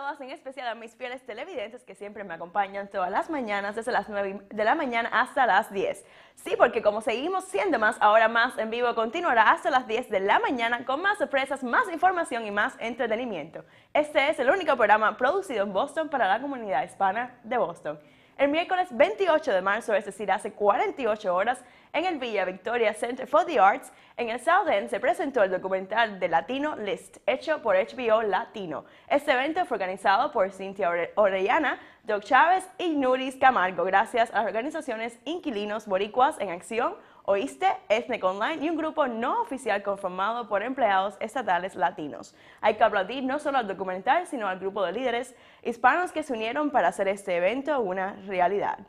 todas, en especial a mis fieles televidentes que siempre me acompañan todas las mañanas, desde las 9 de la mañana hasta las 10. Sí, porque como seguimos siendo más, ahora más en vivo, continuará hasta las 10 de la mañana con más sorpresas, más información y más entretenimiento. Este es el único programa producido en Boston para la comunidad hispana de Boston. El miércoles 28 de marzo, es decir, hace 48 horas, en el Villa Victoria Center for the Arts, en el South End, se presentó el documental de Latino List, hecho por HBO Latino. Este evento fue organizado por Cintia Orellana, Doug Chávez y Nuris Camargo, gracias a las organizaciones Inquilinos Boricuas en Acción, Oíste, Ethnic Online y un grupo no oficial conformado por empleados estatales latinos. Hay que aplaudir no solo al documental, sino al grupo de líderes hispanos que se unieron para hacer este evento una realidad.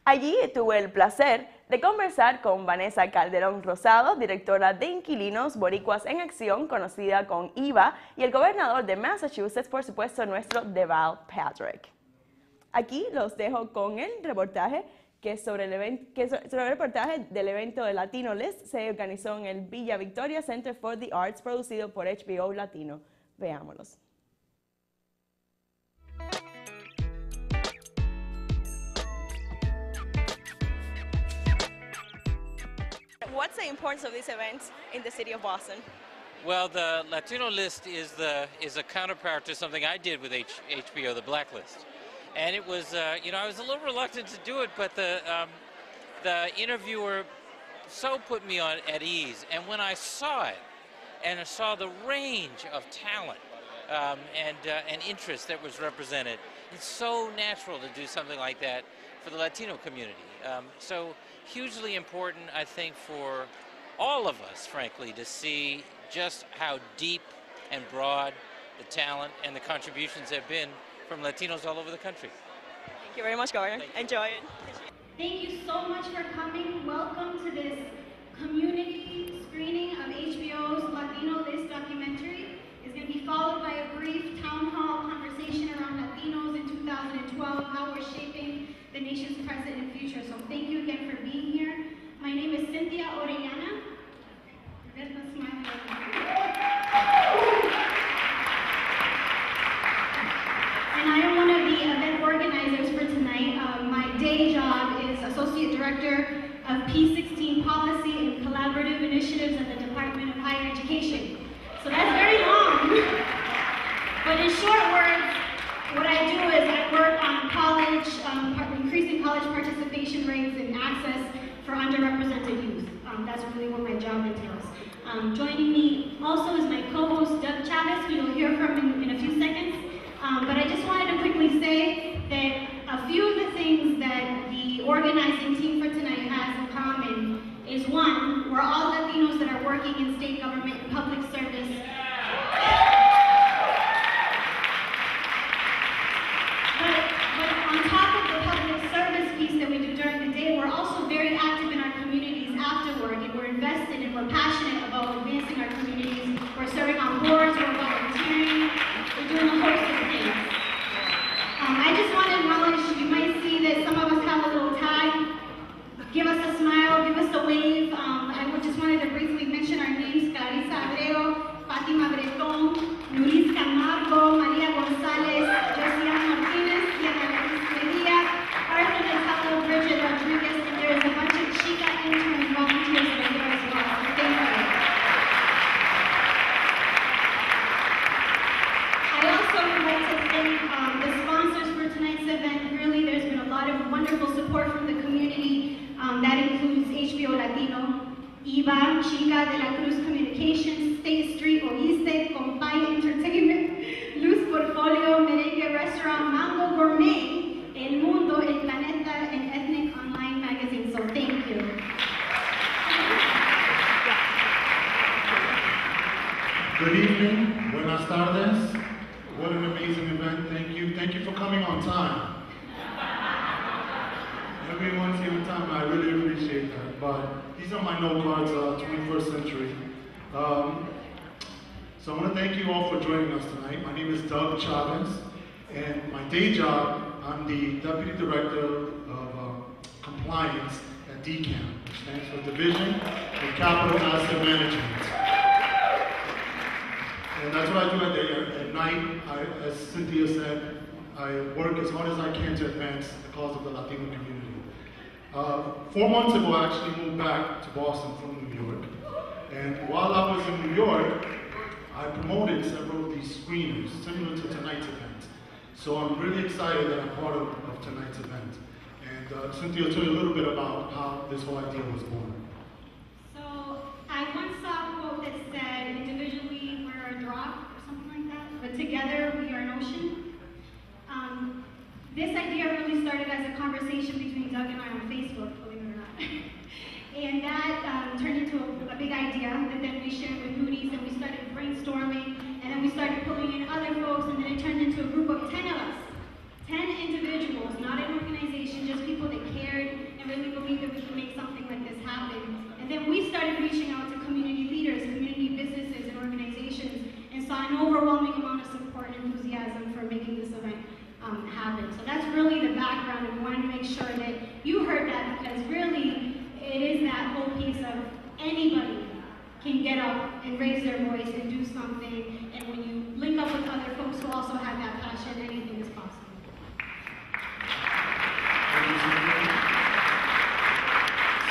Allí tuve el placer de conversar con Vanessa Calderón Rosado, directora de Inquilinos Boricuas en Acción, conocida con IVA, y el gobernador de Massachusetts, por supuesto, nuestro Deval Patrick. Aquí los dejo con el reportaje sobre el reportaje del evento de Latino List. Se organizó en el Villa Victoria Center for the Arts, producido por HBO Latino. Veámoslos. What's the importance of this event in the city of Boston? Well, the Latino List is a counterpart to something I did with HBO, the Blacklist. And it was, you know, I was a little reluctant to do it, but the interviewer so put me at ease. And when I saw it, and I saw the range of talent and interest that was represented, it's so natural to do something like that for the Latino community. So hugely important, I think, for all of us, frankly, to see just how deep and broad the talent and the contributions have been from Latinos all over the country. Thank you very much, Governor. Enjoy it. Thank you so much for coming. Welcome to this community screening of HBO's Latino List documentary. It's going to be followed by a brief town hall conversation around Latinos in 2012, how we're shaping the nation's present and future. So thank you again for being here. My name is Cintia Orellana. And I am one of the event organizers for tonight. My day job is Associate Director of P16 Policy and Collaborative Initiatives at the Department of Higher Education. So that's very long. But in short words, what I do is I work on college, increasing college participation rates and access for underrepresented youth. That's really what my job entails. Joining me also is my co-host Doug Chavez, who you'll hear from in a few seconds. But I just wanted to quickly say that a few of the things that the organizing team for tonight has in common is, one, we're all Latinos that are working in state government and public service. But on top of the public service piece that we do during the day, we're also very active in our communities afterward, and we're invested and we're passionate about advancing our communities. We're serving on boards, we're volunteering, we're doing a host of things. I just want to acknowledge, you might see that some of us have a little tag. Give us a smile, give us a wave. I just wanted to briefly mention our names: Clarissa Abreu, Fatima Breton, Luis Camargo, Maria Gonzalez, Josiah Martinez, Diana Medina, Arthur Delgado, Bridget Rodriguez, and there is a bunch of Chica intern volunteers that are here as well. So thank you. I also would like to thank the sponsors for tonight's event. Really, there's been a lot of wonderful support from the community. That includes HBO Latino, IVA, Chica de la Cruz Communications, State Street, Oíste, Compay Entertainment, Luz Portfolio, Merengue Restaurant, Mango Gourmet, El Mundo, El Planeta, and Ethnic Online Magazine. So thank you. Good evening, buenas tardes. What an amazing event, thank you. Thank you for coming on time. Everyone's here on time, I really appreciate that. But these are my note cards, 21st century. So I want to thank you all for joining us tonight. My name is Doug Chavez, and my day job, I'm the Deputy Director of Compliance at DCAM, which stands for Division of Capital Asset Management. And that's what I do at night. As Cynthia said, I work as hard as I can to advance the cause of the Latino community. 4 months ago, I actually moved back to Boston from New York. And while I was in New York, I promoted several of these screeners, similar to tonight's event. So I'm really excited that I'm part of tonight's event. And Cynthia will tell you a little bit about how this whole idea was born. So I once saw a quote that said, individually we're a drop or something like that, but together we are an ocean. This idea really started as a conversation between Doug and I on Facebook, believe it or not. And that turned into a big idea that then we shared with Moody's, and we started brainstorming, and then we started pulling in other folks, and then it turned into a group of 10 of us. 10 individuals, not an organization, just people that cared and really believed that we could make something like this happen. And then we started reaching out to community leaders, community businesses, and organizations, and saw an overwhelming amount of support and enthusiasm for making this event happen. So that's really the background, and we wanted to make sure that you heard that, because really it is that whole piece of anybody can get up and raise their voice and do something, and when you link up with other folks who also have that passion, anything is possible.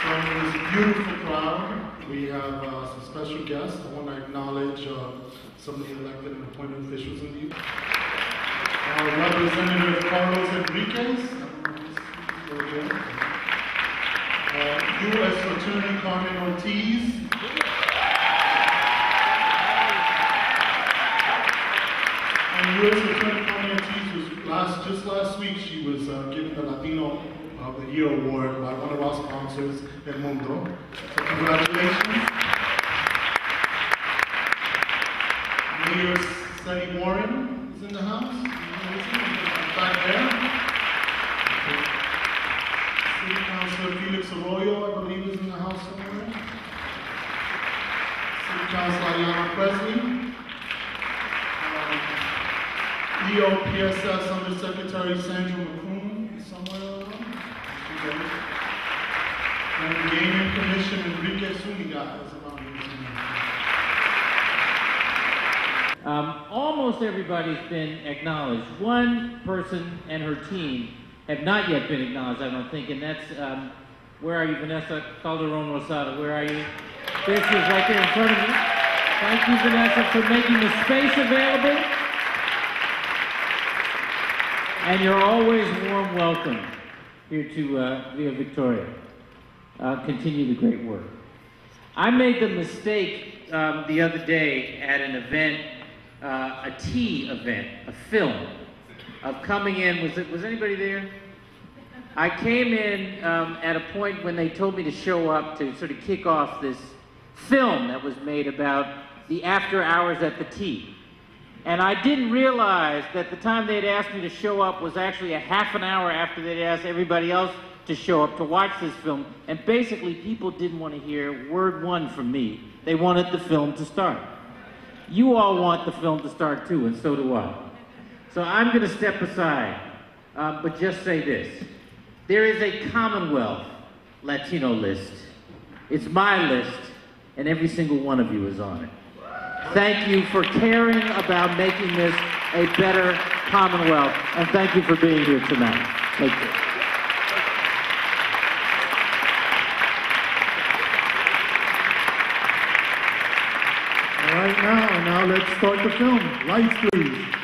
So in this beautiful crowd, we have some special guests. I want to acknowledge some of the elected and appointed officials in the Representative Carlos Enriquez, U.S. Attorney Carmen Ortiz, and U.S. Attorney Carmen Ortiz was just last week, she was given the Latino of the Year award by one of our sponsors, El Mundo. So congratulations. Mayor Sunny Warren is in the house. Back there. City Councilor Felix Arroyo, I believe, is in the house somewhere. City Councilor Ayana Presley. EOPSS Undersecretary Sandra McCroom is somewhere around. And the Gaming Commission Enrique Zuniga is around here somewhere. Almost everybody's been acknowledged. One person and her team have not yet been acknowledged, I don't think, and that's, where are you, Vanessa Calderon Rosado? Where are you? There she is, right there in front of me. Thank you, Vanessa, for making the space available. And you're always warm welcome here to Via Victoria. Continue the great work. I made the mistake the other day at an event, a tea event, a film, of coming in. Was anybody there? I came in at a point when they told me to show up to sort of kick off this film that was made about the after hours at the tea. And I didn't realize that the time they'd asked me to show up was actually a half an hour after they'd asked everybody else to show up to watch this film. And basically, people didn't want to hear word one from me. They wanted the film to start. You all want the film to start too, and so do I. So I'm going to step aside, but just say this. There is a Commonwealth Latino list. It's my list, and every single one of you is on it. Thank you for caring about making this a better Commonwealth, and thank you for being here tonight. Thank you. All right, now let's start the film. Lights, please.